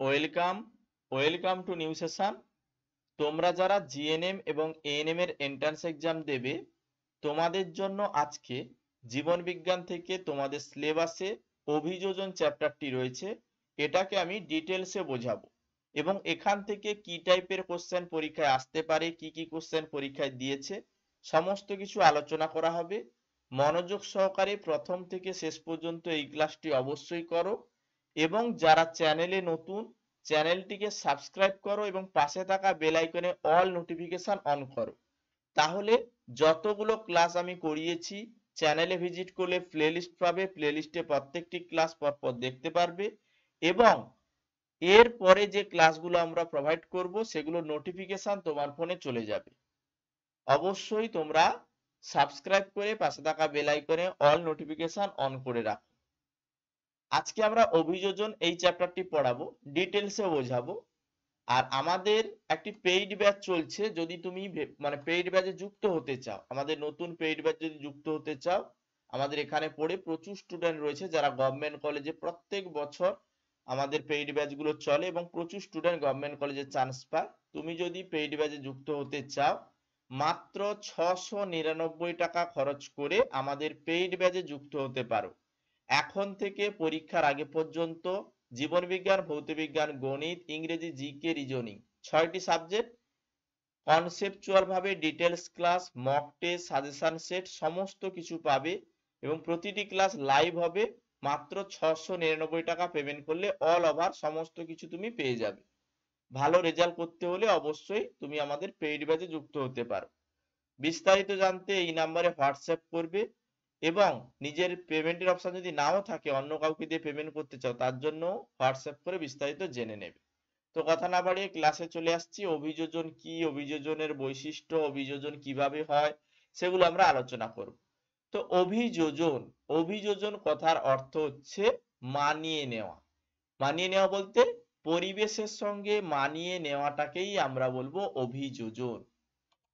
Welcome welcome to new session. তোমরা যারা GNM এবং এএনএম এর এন্ট্রান্স এক্সাম দেবে, তোমাদের জন্য আজকে জীবন বিজ্ঞান থেকে তোমাদের সিলেবাসে অভিযোজন চ্যাপ্টারটি রয়েছে। এটাকে আমি ডিটেলসে বোঝাবো এবং এখান থেকে কি টাইপের কোশ্চেন পরীক্ষায় আসতে পারে, কি কি কোশ্চেন পরীক্ষায় দিয়েছে, সমস্ত কিছু আলোচনা করা হবে। মনোযোগ সহকারে প্রথম থেকে শেষ পর্যন্ত এই ক্লাসটি অবশ্যই করো এবং যারা চ্যানেলে নতুন, চ্যানেলটিকে সাবস্ক্রাইব করো এবং পাশে থাকা বেল আইকনে অল নোটিফিকেশন অন করো। তাহলে যতগুলো ক্লাস আমি করিয়েছি, চ্যানেলে ভিজিট করলে প্লেলিস্ট পাবে, প্লেলিস্টে প্রত্যেকটি ক্লাস পরপর দেখতে পারবে এবং এর পরে যে ক্লাসগুলো আমরা প্রোভাইড করব সেগুলো নোটিফিকেশন তোমার ফোনে চলে যাবে। অবশ্যই তোমরা সাবস্ক্রাইব করে পাশে থাকা বেল আইকনে অল নোটিফিকেশন অন করে রাখো। আজকে আমরা অভিযোজন এই চ্যাপ্টারটি পড়াবো, ডিটেলসে বোঝাবো। আর আমাদের একটি পেইড ব্যাচ চলছে, যদি তুমি মানে পেইড ব্যাচে যুক্ত হতে চাও, আমাদের নতুন পেইড ব্যাচ যদি যুক্ত হতে চাও, আমাদের এখানে পড়ে প্রচুর স্টুডেন্ট রয়েছে যারা গভর্নমেন্ট কলেজে প্রত্যেক বছর আমাদের পেইড ব্যাচগুলো চলে এবং প্রচুর স্টুডেন্ট গভর্নমেন্ট কলেজে চান্স পায়। তুমি যদি পেইড ব্যাচে যুক্ত হতে চাও, মাত্র 699 টাকা খরচ করে আমাদের পেইড ব্যাচে যুক্ত হতে পারো। এখন থেকে পরীক্ষার আগে পর্যন্ত জীবন বিজ্ঞান, ভৌত বিজ্ঞান, গণিত, ইংরেজি, জিকে, রিজনিং 6টি সাবজেক্ট কনসেপচুয়াল ভাবে details class, mock test, suggestion set সমস্ত কিছু পাবে এবং প্রতিটি ক্লাস লাইভ হবে। মাত্র 699 টাকা পেমেন্ট করলে অল ওভার সমস্ত কিছু তুমি পেয়ে যাবে। ভালো রেজাল্ট করতে হলে অবশ্যই তুমি আমাদের পেইড ব্যাচে যুক্ত হতে পারো। বিস্তারিত জানতে এই নাম্বারে হোয়াটসঅ্যাপ করবে এবং নিজের পেমেন্টের অপশন যদি নাও থাকে, অন্য কাউকে দিয়ে পেমেন্ট করতে চাও, তার জন্য হোয়াটসঅ্যাপ করে বিস্তারিত জেনে নেবে। তো কথা না বাড়িয়ে ক্লাসে চলে আসছি। অভিযোজন কি, অভিযোজনের বৈশিষ্ট্য, অভিযোজন কিভাবে হয়, সেগুলো আমরা আলোচনা করব। তো অভিযোজন, অভিযোজন কথার অর্থ হচ্ছে মানিয়ে নেওয়া। মানিয়ে নেওয়া বলতে পরিবেশের সঙ্গে মানিয়ে নেওয়াটাকেই আমরা বলবো অভিযোজন।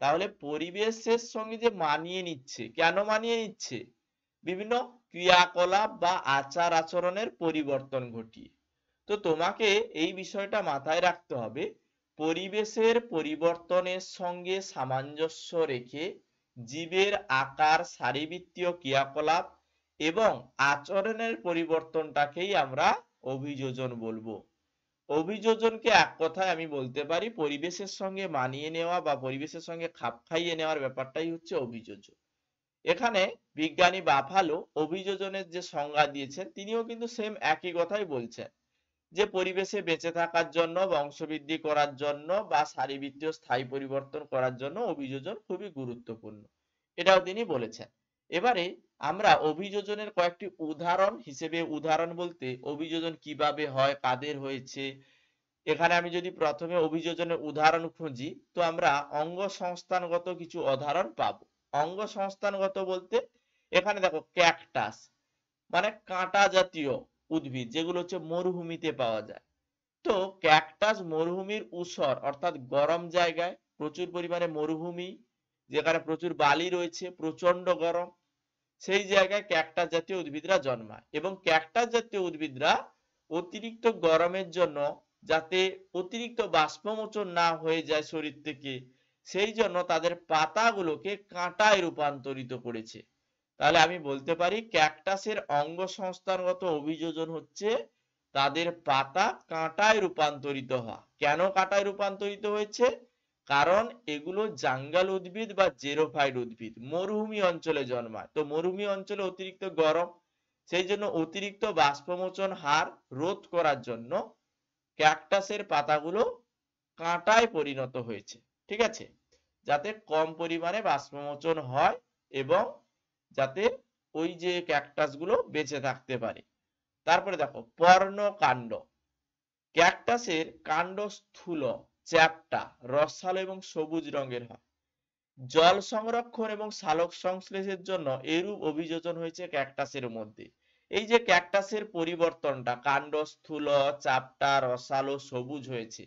তাহলে পরিবেশের সঙ্গে যে মানিয়ে নিচ্ছে, কেন মানিয়ে নিচ্ছে? বিভিন্ন ক্রিয়াকলাপ বা আচার আচরণের পরিবর্তন ঘটিয়ে। তো তোমাকে এই বিষয়টা মাথায় রাখতে হবে, পরিবেশের পরিবর্তনের সঙ্গে সামঞ্জস্য রেখে জীবের আকার, শারীরবৃত্তীয় ক্রিয়াকলাপ এবং আচরণের পরিবর্তনটাকেই আমরা অভিযোজন বলবো। অভিযোজনকে এক কথায় আমি বলতে পারি পরিবেশের সঙ্গে মানিয়ে নেওয়া বা পরিবেশের সঙ্গে খাপ খাইয়ে নেওয়ার ব্যাপারটাই হচ্ছে অভিযোজন। এখানে বিজ্ঞানী বাফালো অভিযোজনের যে সংজ্ঞা দিয়েছেন, তিনিও কিন্তু সেম একই কথাই বলছেন যে পরিবেশে বেঁচে থাকার জন্য, বংশবৃদ্ধি করার জন্য বা শারীরবৃত্তীয় স্থায়ী পরিবর্তন করার জন্য অভিযোজন খুবই গুরুত্বপূর্ণ, এটাও তিনি বলেছেন। এবারে আমরা অভিযোজনের কয়েকটি উদাহরণ হিসেবে, উদাহরণ বলতে অভিযোজন কিভাবে হয়, কাদের হয়েছে, এখানে আমি যদি প্রথমে অভিযোজনের উদাহরণ খুঁজি তো আমরা অঙ্গ সংস্থানগত কিছু উদাহরণ পাবো। অঙ্গ সংস্থানগত বলতে এখানে দেখো ক্যাকটাস, মানে কাঁটা জাতীয় উদ্ভিদ যেগুলো হচ্ছে মরুভূমিতে পাওয়া যায়। তো ক্যাকটাস মরুভূমির ঊষর অর্থাৎ গরম জায়গায়, প্রচুর পরিমাণে মরুভূমি যেখানে প্রচুর বালি রয়েছে, প্রচন্ড গরম, সেই জায়গায় ক্যাকটাস জাতীয় উদ্ভিদরা জন্মায় এবং ক্যাকটাস জাতীয় উদ্ভিদরা অতিরিক্ত গরমের জন্য যাতে অতিরিক্ত বাষ্পমোচন না হয়ে যায় শরীর থেকে, সেই জন্য তাদের পাতাগুলোকে কাঁটায় রূপান্তরিত করেছে। তাহলে আমি বলতে পারি ক্যাকটাসের অঙ্গ সংস্থানগত অভিযোজন হচ্ছে তাদের পাতা কাঁটায় রূপান্তরিত হওয়া। কেন কাঁটায় রূপান্তরিত হয়েছে? কারণ এগুলো জাঙ্গাল উদ্ভিদ বা জেরোফাইট উদ্ভিদ, মরুভূমি অঞ্চলে জন্মায়। তো মরুভূমি অঞ্চলে অতিরিক্ত গরম, সেই জন্য অতিরিক্ত বাষ্পমোচন হার রোধ করার জন্য ক্যাকটাসের পাতাগুলো কাঁটায় পরিণত হয়েছে, ঠিক আছে, যাতে কম পরিমাণে বাষ্পমোচন হয় এবং যাতে ওই যে ক্যাকটাস গুলো বেঁচে থাকতে পারে। তারপরে দেখো পর্ণকাণ্ড, ক্যাকটাসের কাণ্ড স্থূল, চ্যাপ্টা, রসালো এবং সবুজ রঙের হয়। জল সংরক্ষণ এবং সালোক সংশ্লেষের জন্য এরূপ অভিযোজন হয়েছে ক্যাকটাসের মধ্যে। এই যে ক্যাকটাসের পরিবর্তনটা, কাণ্ড স্থূল, চাপটা, রসালো, সবুজ হয়েছে,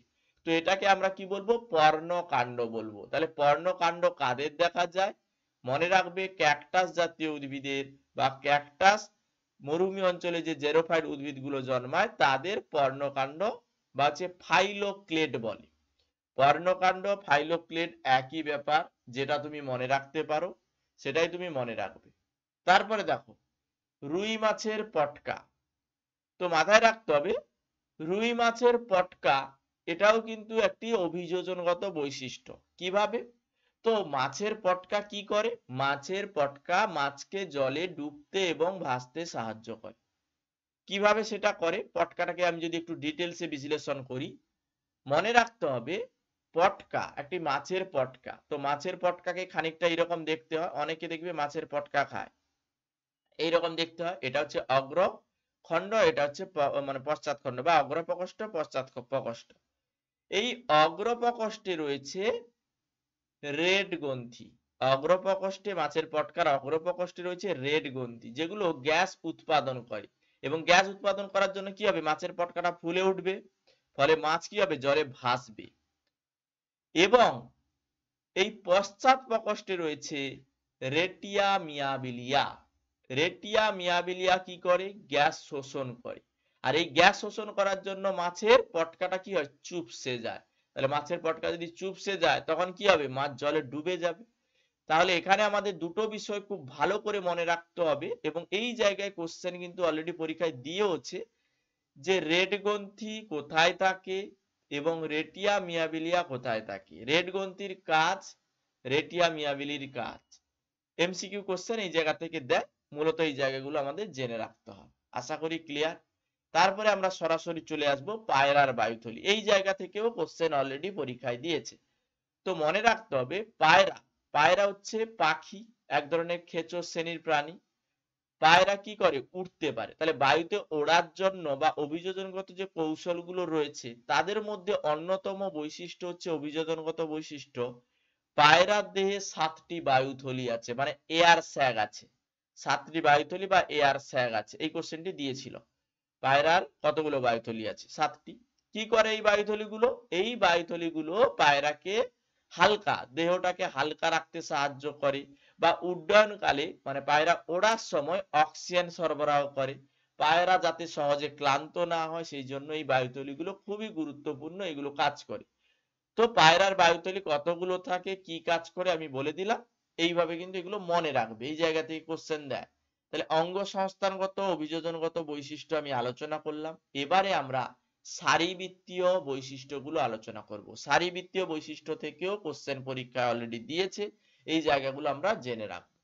তো এটাকে আমরা কি বলবো? পর্ণকাণ্ড বলবো। তাহলে পর্ণকাণ্ড কাদের দেখা যায়? মনে রাখবে ক্যাকটাস জাতীয় উদ্ভিদের বা ক্যাকটাস মরুভূমি অঞ্চলে যে জেরোফাইট উদ্ভিদগুলো জন্মায় তাদের পর্ণকাণ্ড বা হচ্ছে ফাইলোক্লেড বলে। পর্ণকাণ্ড ফাইলোক্লেড একই ব্যাপার, যেটা তুমি মনে রাখতে পারো সেটাই তুমি মনে রাখবে। তারপরে দেখো রুই মাছের পটকা, তো মাথায় রাখতে হবে রুই মাছের পটকা এটাও কিন্তু একটি অভিযোজনগত বৈশিষ্ট্য। কিভাবে? তো মাছের পটকা কি করে? মাছের পটকা মাছকে জলে ডুবতে এবং ভাসতে সাহায্য করে। কিভাবে সেটা করে? পটকাটাকে আমি যদি একটু ডিটেলসে বিশ্লেষণ করি, মনে রাখতে হবে পটকা একটি মাছের পটকা, তো মাছের পটকাকে খানিকটা এরকম দেখতে হয়, অনেকে দেখবে মাছের পটকা খায় এইরকম দেখতে হয়। এটা হচ্ছে অগ্র খণ্ড, এটা হচ্ছে মানে পশ্চাৎ খণ্ড বা অগ্রপ্রকোষ্ঠ পশ্চাৎ প্রকোষ্ঠ। এই অগ্রপ্রকোষ্ঠে রয়েছে রেড গ্রন্থি। অগ্রপ্রকোষ্ঠে মাছের পটকার অগ্রপ্রকোষ্ঠে রয়েছে রেড গ্রন্থি, যেগুলো গ্যাস উৎপাদন করে, এবং গ্যাস উৎপাদন করার জন্য কি হবে? মাছের পটকাটা ফুলে উঠবে, ফলে মাছ কি হবে? জলে ভাসবে। এবং এই পশ্চাৎ প্রকোষ্ঠে রয়েছে রেটিয়া মিয়াবিলিয়া। রেটিয়া মিয়াবিলিয়া কি করে? গ্যাস শোষণ করে। আর এই গ্যাস শোষণ করার জন্য মাছের পটকাটা কি হয়? চুপসে যায়। তাহলে মাছের পটকা যদি চুপসে যায় তখন কি হবে? মাছ জলে ডুবে যাবে। তাহলে এখানে আমাদের দুটো বিষয় খুব ভালো করে মনে রাখতে হবে, এবং এই জায়গায় কোশ্চেন কিন্তু অলরেডি পরীক্ষায় দিয়েওছে যে রেড গ্রন্থি কোথায় থাকে এবং রেটিয়া মিয়াবিলিয়া কোথায় থাকে। রেড গ্রন্থির কাজ, রেটিয়া মিয়াবিলির কাজ। এমসিকিউ কোশ্চেন এই জায়গা থেকে দেয়, মূলত এই জায়গাগুলো আমাদের জেনে রাখতে হবে। আশা করি ক্লিয়ার। তারপরে আমরা সরাসরি চলে আসব পায়রার বায়ুথলি। এই জায়গা থেকেও কোশ্চেন অলরেডি পরীক্ষায় দিয়েছে। তো মনে রাখতে হবে পায়রা, পায়রা হচ্ছে পাখি, এক ধরনের খেচর শ্রেণীর প্রাণী। পায়রা কি করে? উড়তে পারে। তাহলে বায়ুতে ওড়ার জন্য বা অভিযোজনগত যে কৌশলগুলো রয়েছে তাদের মধ্যে অন্যতম বৈশিষ্ট্য হচ্ছে অভিযোজনগত বৈশিষ্ট্য। পায়রার দেহে 7টি বায়ুথলি আছে, মানে এয়ার স্যাগ আছে। 7টি বায়ুথলি বা এয়ার স্যাগ আছে। এই কোশ্চেনটি দিয়েছিল। পায়রার কতগুলো বায়ুথলি আছে? 7টি। কি করে এই বায়ুথলিগুলো? এই বায়ুথলিগুলো পায়রাকে হালকা, দেহটাকে হালকা রাখতে সাহায্য করে, বা উড্ডয়নকালে মানে পায়রা ওড়ার সময় অক্সিজেন সরবরাহ করে। পায়রা যাতে সহজে ক্লান্ত না হয় সেই জন্য এই বায়ুথলিগুলো খুবই গুরুত্বপূর্ণ, এগুলো কাজ করে। তো পায়রার বায়ুথলি কতগুলো থাকে, কি কাজ করে আমি বলে দিলাম। এইভাবে কিন্তু এগুলো মনে রাখবে, এই জায়গা থেকে কোশ্চেন দেয়। তাহলে অঙ্গ সংস্থানগত অভিযোজনগত বৈশিষ্ট্য আমি আলোচনা করলাম। এবারে আমরা সারিবৃত্তীয় বৈশিষ্ট্যগুলো আলোচনা করব। সারিবৃত্তীয় বৈশিষ্ট্য থেকেও কোশ্চেন পরীক্ষায় অলরেডি দিয়েছে, এই জায়গাগুলো আমরা জেনে রাখবো।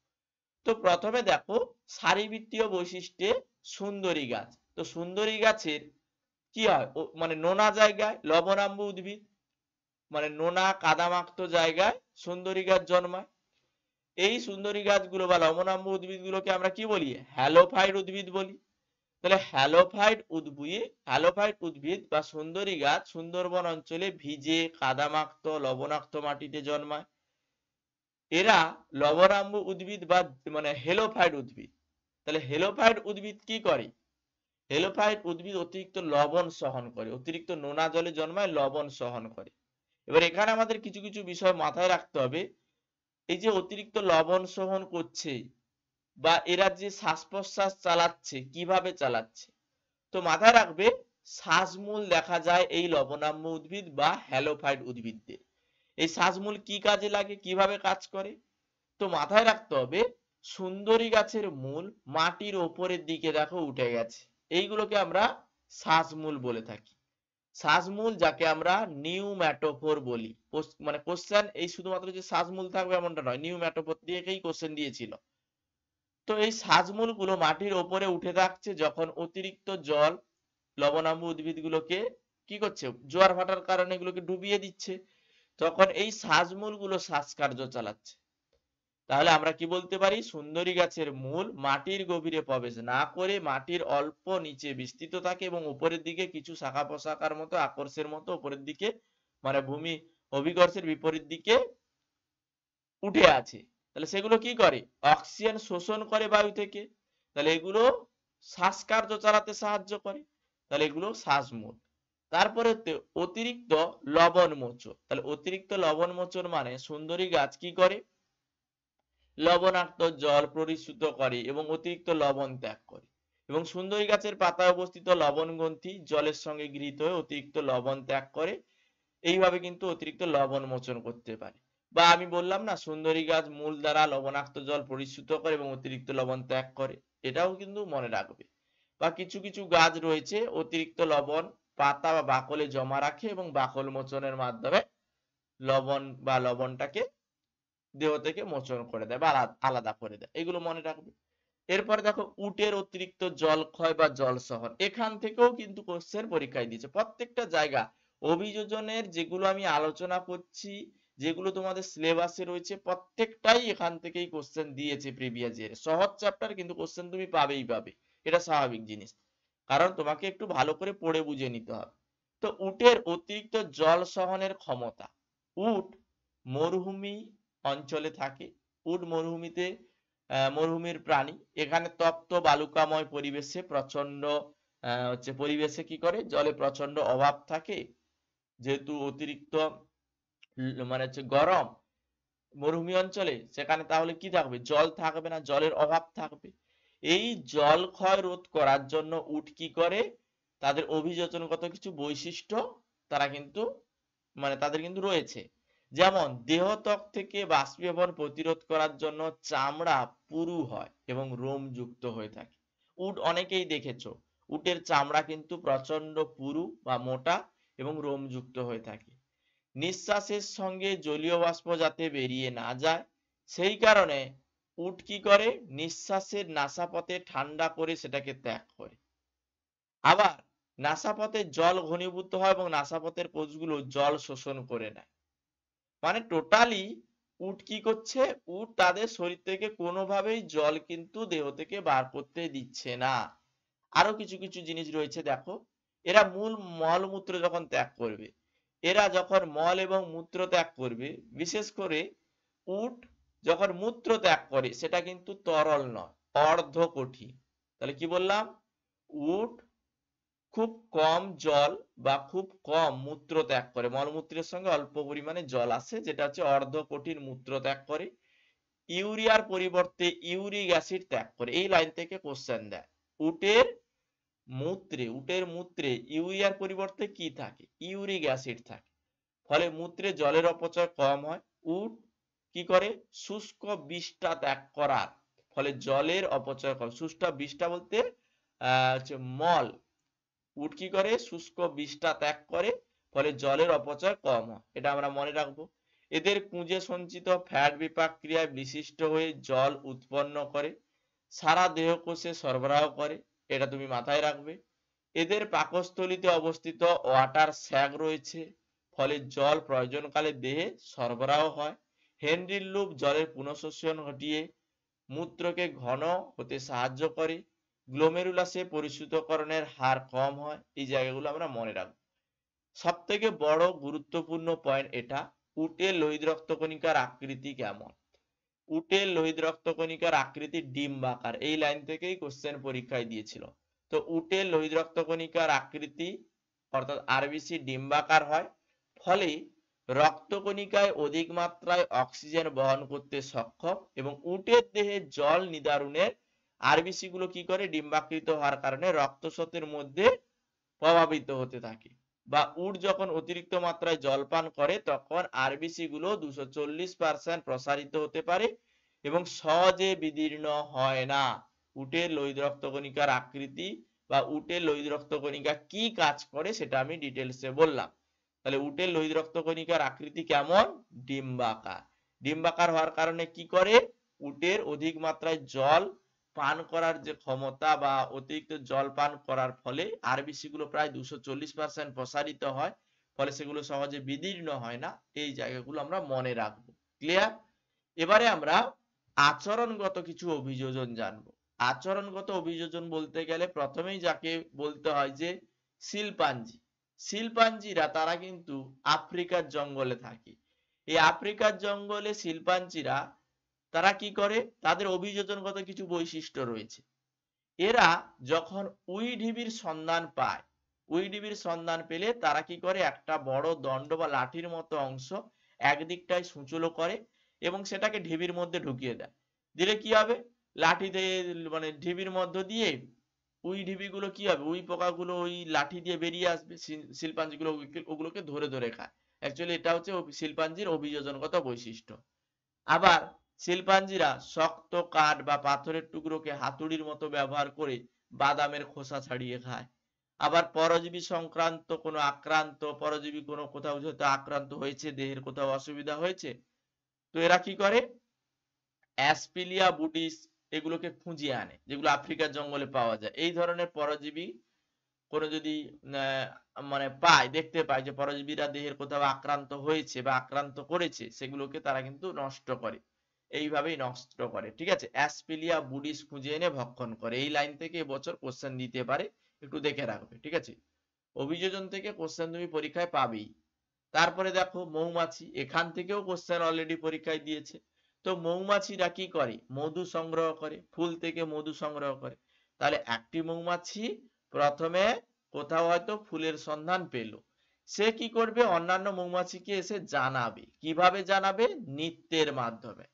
তো প্রথমে দেখো সারিবৃত্তীয় বৈশিষ্ট্যে সুন্দরী গাছ। তো সুন্দরী গাছের কি হয়? মানে নোনা জায়গায় লবণাম্ব উদ্ভিদ, মানে নোনা কাদামাক্ত জায়গায় সুন্দরী গাছ জন্মায়। এই সুন্দরী গাছগুলো বা লবণাম্ব উদ্ভিদগুলোকে আমরা কি বলি? হ্যালোফাইট উদ্ভিদ বলি। তাহলে হ্যালোফাইট উদ্ভিদ বা সুন্দরী গাছ সুন্দরবন অঞ্চলে ভিজে কাদামাক্ত লবণাক্ত মাটিতে জন্মায়। এরা লবণাম্ব উদ্ভিদ বা মানে হেলোফাইট উদ্ভিদ। তাহলে হেলোফাইট উদ্ভিদ কি করে? হেলোফাইট উদ্ভিদ অতিরিক্ত লবণ সহন করে, অতিরিক্ত নোনা জলে জন্মায়, লবণ সহন করে। এবার এখানে আমাদের কিছু কিছু বিষয় মাথায় রাখতে হবে। এই যে অতিরিক্ত লবণ সহন করছে বা এরা যে শ্বাস প্রশ্বাস চালাচ্ছে, কিভাবে চালাচ্ছে? তো মাথায় রাখবে শ্বাসমূল দেখা যায় এই লবণাম্ব উদ্ভিদ বা হ্যালোফাইট উদ্ভিদদের। এই শ্বাসমূল কি কাজে লাগে, কিভাবে কাজ করে? তো মাথায় রাখতে হবে সুন্দরী গাছের মূল মাটির ওপরের দিকে দেখো উঠে গেছে, এইগুলোকে আমরা শ্বাসমূল বলে থাকি। শ্বাসমূল যাকে আমরা নিউম্যাটোফোর বলি। মানে কোশ্চেন এই শুধুমাত্র যে শ্বাসমূল থাকবে এমনটা নয়, নিউম্যাটোফোর দিয়েই কোশ্চেন দিয়েছিল। তো এই শ্বাসমূল গুলো মাটির ওপরে উঠে থাকছে যখন অতিরিক্ত জল লবণাম্ব উদ্ভিদগুলোকে কি করছে? জোয়ার ভাটার কারণে এগুলোকে ডুবিয়ে দিচ্ছে, তখন এই শ্বাসমূল গুলো শ্বাসকার্য চালাচ্ছে। তাহলে আমরা কি বলতে পারি? সুন্দরী গাছের মূল মাটির গভীরে প্রবেশ না করে মাটির অল্প নিচে বিস্তৃত থাকে এবং উপরের দিকে কিছু শাখা প্রশাখার মতো আকর্ষের মতো উপরের দিকে মানে ভূমি অভিকর্ষের বিপরীত দিকে উঠে আছে। তাহলে সেগুলো কি করে? অক্সিজেন শোষণ করে বায়ু থেকে, তাহলে এগুলো শ্বাসকার্য চালাতে সাহায্য করে। তাহলে এগুলো শ্বাসমূল। তারপরে অতিরিক্ত লবণ মোচন। তাহলে অতিরিক্ত লবণ মোচন মানে সুন্দরী গাছ কি করে? লবণাক্ত জল পরিশুদ্ধ করে এবং অতিরিক্ত লবণ ত্যাগ করে। এবং সুন্দরী গাছের পাতায় অবস্থিত লবণ গ্রন্থি জলের সঙ্গে গৃহীত হয়ে অতিরিক্ত লবণ ত্যাগ করে, এইভাবে কিন্তু অতিরিক্ত লবণ মোচন করতে পারে। বা আমি বললাম না, সুন্দরী গাছ মূল দ্বারা লবণাক্ত জল পরিশ্রুত করে এবং অতিরিক্ত লবণ ত্যাগ করে, এটাও কিন্তু মনে রাখবে। বা কিছু কিছু গাছ রয়েছে অতিরিক্ত লবণ পাতা বা বাকলে জমা রাখে এবং বাকল মোচনের মাধ্যমে লবণটাকে দেহ থেকে মোচন করে দেয় বা আলাদা করে দেয়, এগুলো মনে রাখবে। এরপরে দেখো উটের অতিরিক্ত জল ক্ষয় বা জল শহর, এখান থেকেও কিন্তু কোশ্চেন পরীক্ষায় দিয়েছে। প্রত্যেকটা জায়গা অভিযোজনের যেগুলো আমি আলোচনা করছি, যেগুলো তোমাদের সিলেবাসে রয়েছে, প্রত্যেকটাই এখান থেকেই কোশ্চেন দিয়েছে প্রিভিয়াস ইয়ারে। সহজ চ্যাপ্টার কিন্তু কোশ্চেন তুমি পাবেই পাবে, এটা স্বাভাবিক জিনিস, কারণ তোমাকে একটু ভালো করে পড়ে বুঝে নিতে হবে। তো উটের অতিরিক্ত জল সহনের ক্ষমতা, উট মরুভূমি অঞ্চলে থাকে, উট মরুভূমিতে মরুভূমির প্রাণী, এখানে তপ্ত বালুকাময় পরিবেশে প্রচন্ড পরিবেশে কি করে, জলে প্রচন্ড অভাব থাকে, যেহেতু অতিরিক্ত মানে গরম মরুভূমি অঞ্চলে, সেখানে তাহলে কি থাকবে, জল থাকবে না, জলের অভাব থাকবে। এই জল ক্ষয় রোধ করার জন্য উট কি করে, তাদের অভিযোজনগত কিছু বৈশিষ্ট্য তারা কিন্তু তাদের কিন্তু রয়েছে। যেমন দেহত্বক থেকে বাষ্পীভবন প্রতিরোধ করার জন্য চামড়া পুরু হয় এবং রোম যুক্ত হয়ে থাকে। উট অনেকেই দেখেছো, উটের চামড়া কিন্তু প্রচন্ড পুরু বা মোটা এবং রোম যুক্ত হয়ে থাকে। নিঃশ্বাসের সঙ্গে জলীয় বাষ্প যাতে বেরিয়ে না যায়, সেই কারণে উট কি করে, নিঃশ্বাসের নাসাপথে ঠান্ডা করে সেটাকে ত্যাগ করে। আবার নাসাপথে জল ঘনীভূত হয় এবং নাসাপথের কোষগুলো জল শোষণ করে নেয়। মানে টোটালি উট কি করছে, উট তাদের শরীর থেকে কোনোভাবেই জল কিন্তু দেহ থেকে বার করতে দিচ্ছে না। আরো কিছু কিছু জিনিস রয়েছে, দেখো এরা মূল মলমূত্র যখন ত্যাগ করবে, এরা যখন মল এবং মূত্র ত্যাগ করবে, বিশেষ করে উট যখন মূত্র ত্যাগ করে সেটা কিন্তু তরল নয়, অর্ধ কঠিন। তাহলে কি বললাম, উট খুব কম জল বা খুব কম মূত্র ত্যাগ করে, মলমূত্রের সঙ্গে অল্প পরিমাণে জল আসে, যেটা হচ্ছে অর্ধ কঠিন মূত্র ত্যাগ করে। ইউরিয়ার পরিবর্তে ইউরিক অ্যাসিড ত্যাগ করে, এই লাইন থেকে কোশ্চেন দেয়। উটের মূত্রে ইউরিয়ার পরিবর্তে কি থাকে, ইউরিক অ্যাসিড থাকে, ফলে মূত্রে জলের অপচয় কম হয়। উট কি করে, শুষ্ক বিষটা ত্যাগ করার ফলে জলের অপচয় কম। শুষ্ক বিষটা বলতে মল, উট কি করে, শুষ্ক বিষটা ত্যাগ করে, ফলে জলের অপচয় কম হয়, এটা আমরা মনে রাখবো। এদের কুঁজে সঞ্চিত ফ্যাট বিপাক ক্রিয়ায় বিশিষ্ট হয়ে জল উৎপন্ন করে, সারা দেহ কোষে সরবরাহ করে, এটা তুমি মাথায় রাখবে। এদের পাকস্থলীতে অবস্থিত ওয়াটার স্যাক রয়েছে, ফলে জল প্রয়োজনকালে দেহে সরবরাহ হয়। হেনরির লুপ জলের পুনঃশোষণ ঘটিয়ে মূত্রকে ঘন হতে সাহায্য করে। গ্লোমেরুলাসে পরিশুদ্ধকরণের হার কম হয়, এই জায়গাগুলো আমরা মনে রাখবো। সব থেকে বড় গুরুত্বপূর্ণ পয়েন্ট এটা, উটের লোহিত রক্তকণিকার আকৃতি কেমন। উটের লোহিত রক্তকণিকার আকৃতি ডিম্বাকার, এই লাইন থেকেই কোশ্চেন পরীক্ষায় দিয়েছিল। তো উটের লোহিত রক্তকণিকার আকৃতি অর্থাৎ আরবিসি ডিম্বাকার হয়, ফলে রক্তকণিকায় অধিক মাত্রায় অক্সিজেন বহন করতে সক্ষম এবং উটের দেহে জল নিদারুণের আরবিসি গুলো কি করে, ডিম্বাকৃত হওয়ার কারণে রক্তস্রোতের মধ্যে প্রভাবিত হতে থাকে। বা উট যখন অতিরিক্ত মাত্রায় জল পান করে তখন আরবিসি গুলো 240% প্রসারিত হতে পারে এবং সহজে বিদীর্ণ হয় না। উটের লোহিত রক্তকণিকার আকৃতি বা উটের লোহিত রক্তকণিকা কি কাজ করে সেটা আমি ডিটেলসে বললাম। তাহলে উটের লোহিত রক্তকণিকার আকৃতি কেমন, ডিম্বাকার। ডিম্বাকার হওয়ার কারণে কি করে, উটের অধিক মাত্রায় জল পান করার যে ক্ষমতা বা অতিরিক্ত জল পান করার ফলে আরবিসি গুলো প্রায় 240% প্রসারিত হয়, ফলে সেগুলো সহজে বিদীর্ণ হয় না। এই জায়গাগুলো আমরা মনে রাখবো। ক্লিয়ার? এবারে আমরা আচরণগত কিছু অভিযোজন জানবো। আচরণগত অভিযোজন বলতে গেলে প্রথমেই যাকে বলতে হয় যে শিল্পাঞ্জি। শিল্পাঞ্জিরা তারা কিন্তু আফ্রিকার জঙ্গলে থাকে। এই আফ্রিকার জঙ্গলে শিল্পাঞ্জিরা তারা কি করে, তাদের অভিযোজনগত কিছু বৈশিষ্ট্য রয়েছে। এরা যখন উইঢিবির সন্ধান পায়, উইঢিবির সন্ধান পেলে তারা কি করে, একটা বড় দণ্ড বা লাঠির মতো অংশ একদিকটায় সূচলো করে এবং সেটাকে ঢিবির মধ্যে ঢুকিয়ে দেয়। দিলে কি হবে, লাঠি দিয়ে ঢিবির মধ্য দিয়ে উই ঢিবিগুলো কি হবে, উই পোকাগুলো ওই লাঠি দিয়ে বেরিয়ে আসবে, শিল্পাঞ্জিগুলো ওগুলোকে ধরে ধরে খায়। অ্যাকচুয়ালি এটা হচ্ছে শিল্পাঞ্জির অভিযোজনগত বৈশিষ্ট্য। আবার শিল্পাঞ্জিরা শক্ত কাঠ বা পাথরের টুকরোকে হাতুড়ির মতো ব্যবহার করে বাদামের খোসা ছাড়িয়ে খায়। আবার পরজীবী সংক্রান্ত কোনো পরজীবী কোনো কোথাও যেহেতু আক্রান্ত হয়েছে, দেহের কোথাও অসুবিধা হয়েছে, তো এরা কি করে, অ্যাসপিলিয়া বুটিস এগুলোকে খুঁজিয়ে আনে, যেগুলো আফ্রিকার জঙ্গলে পাওয়া যায়। এই ধরনের পরজীবী কোনো যদি মানে দেখতে পায় যে পরজীবীরা দেহের কোথাও আক্রান্ত হয়েছে বা আক্রান্ত করেছে, সেগুলোকে তারা কিন্তু নষ্ট করে, এইভাবেই নষ্ট করে। ঠিক আছে, অ্যাসপিলিয়া বুডিস খুঁজে এনে ভক্ষণ করে। এই লাইন থেকে এবছর কোশ্চেন দিতে পারে, একটু দেখে রাখবে। ঠিক আছে, অভিযোজন থেকে কোশ্চেন তুমি পরীক্ষায় পাবেই। তারপরে দেখো মৌমাছি, এখান থেকেও কোশ্চেন অলরেডি পরীক্ষায় দিয়েছে। তো মৌমাছিরা কি করে, মধু সংগ্রহ করে, ফুল থেকে মধু সংগ্রহ করে। তাহলে একটি মৌমাছি প্রথমে কোথাও হয়তো ফুলের সন্ধান পেল, সে কি করবে, অন্যান্য মৌমাছিকে এসে জানাবে। কিভাবে জানাবে, নৃত্যের মাধ্যমে।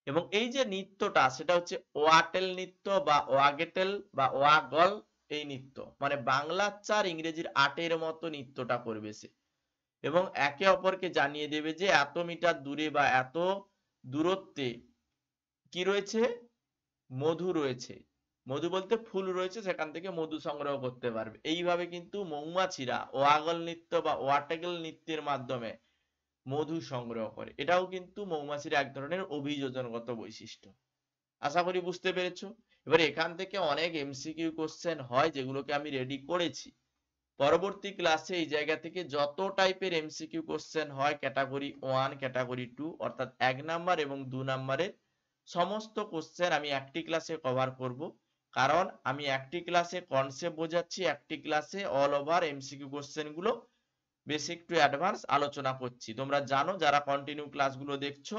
এবং এই যে নৃত্যটা, সেটা হচ্ছে ওয়াটেল নৃত্য বা ওয়াগেটেল বা ওয়াগল। এই নৃত্য মানে বাংলা 4 ইংরেজির 8-এর মতো নৃত্যটা করবে সে, এবং একে অপরকে জানিয়ে দেবে যে এত মিটার দূরে বা এত দূরত্বে কি রয়েছে, মধু রয়েছে। মধু বলতে ফুল রয়েছে, সেখান থেকে মধু সংগ্রহ করতে পারবে। এইভাবে কিন্তু মৌমাছিরা ওয়াগল নৃত্য বা ওয়াটেগল নৃত্যের মাধ্যমে মধু সংগ্রহ করে। এটাও কিন্তু মৌমাছির এক ধরনের অভিযোজনগত বৈশিষ্ট্য। আশা করি বুঝতে পেরেছো। এবার এখান থেকে অনেক এমসিকিউ কোশ্চেন হয়, যেগুলোকে আমি রেডি করেছি। পরবর্তী ক্লাসে এই জায়গা থেকে যত টাইপের এমসিকিউ কোশ্চেন হয় ক্যাটাগরি 1 ক্যাটাগরি 2 অর্থাৎ 1 নাম্বার এবং 2 নাম্বারের সমস্ত কোশ্চেন আমি একটি ক্লাসে কভার করব। কারণ আমি একটি ক্লাসে কনসেপ্ট বোঝাচ্ছি, একটি ক্লাসে অল ওভার এমসিকিউ কোশ্চেন গুলো বেসিক টু অ্যাডভান্স আলোচনা করছি। তোমরা জানো, যারা কন্টিনিউ ক্লাসগুলো দেখছো,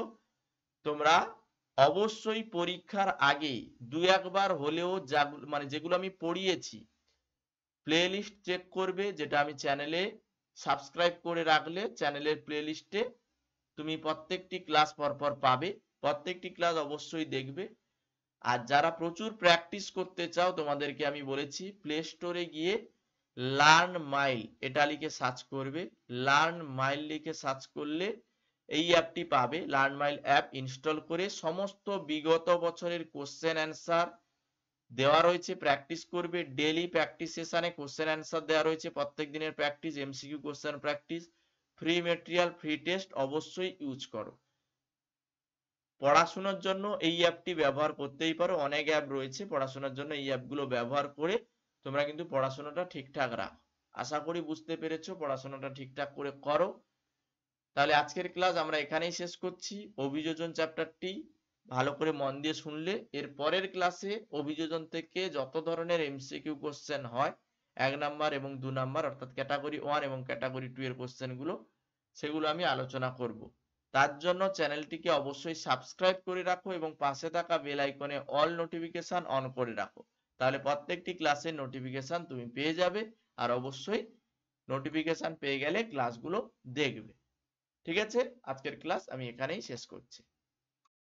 তোমরা অবশ্যই পরীক্ষার আগে 2-1 বার হলেও মানে যেগুলো আমি পড়িয়েছি প্লেলিস্ট চেক করবে, যেটা আমি চ্যানেলে সাবস্ক্রাইব করে রাখলে চ্যানেলের প্লেলিস্টে তুমি প্রত্যেকটি ক্লাস পরপর পাবে। প্রত্যেকটি ক্লাস অবশ্যই দেখবে। আর যারা প্রচুর প্র্যাকটিস করতে চাও, তোমাদেরকে আমি বলেছি প্লে স্টোরে গিয়ে লার্ন মাইল এটা লিখে সার্চ করবে। লার্ন মাইল লিখে সার্চ করলে এই অ্যাপটি পাবে। লার্ন মাইল অ্যাপ ইনস্টল করে সমস্ত বিগত বছরের কোশ্চেন অ্যান্সার দেওয়া রয়েছে, প্র্যাকটিস করবে। ডেইলি প্র্যাকটিস সেশনে কোশ্চেন অ্যান্সার দেওয়া রয়েছে, প্রত্যেক দিনের practice, MCQ question practice, free material, free test অবশ্যই ইউজ করো। পড়াশোনার জন্য এই অ্যাপটি ব্যবহার করতেই পারো, অনেক অ্যাপ রয়েছে পড়াশোনার জন্য। এই অ্যাপগুলো ব্যবহার করে তোমরা কিন্তু পড়াশোনাটা ঠিকঠাক রাখো। আশা করি বুঝতে পেরেছো, পড়াশোনাটা ঠিকঠাক করে করো। তাহলে আজকের ক্লাস আমরা এখানেই শেষ করছি। অভিযোজন চ্যাপ্টারটি ভালো করে মন দিয়ে শুনলে এর পরের ক্লাসে অভিযোজন থেকে যত ধরনের এমসিকিউ কোশ্চেন হয় 1 নাম্বার এবং 2 নাম্বার অর্থাৎ ক্যাটাগরি 1 এবং ক্যাটাগরি 2 এর কোশ্চেন গুলো, সেগুলো আমি আলোচনা করব। তার জন্য চ্যানেলটিকে অবশ্যই সাবস্ক্রাইব করে রাখো এবং পাশে থাকা বেল আইকনে অল নোটিফিকেশন অন করে রাখো। তাহলে প্রত্যেকটি ক্লাসের নোটিফিকেশন তুমি পেয়ে যাবে, আর অবশ্যই নোটিফিকেশন পেয়ে গেলে ক্লাসগুলো দেখবে। ঠিক আছে, আজকের ক্লাস আমি এখানেই শেষ করছি।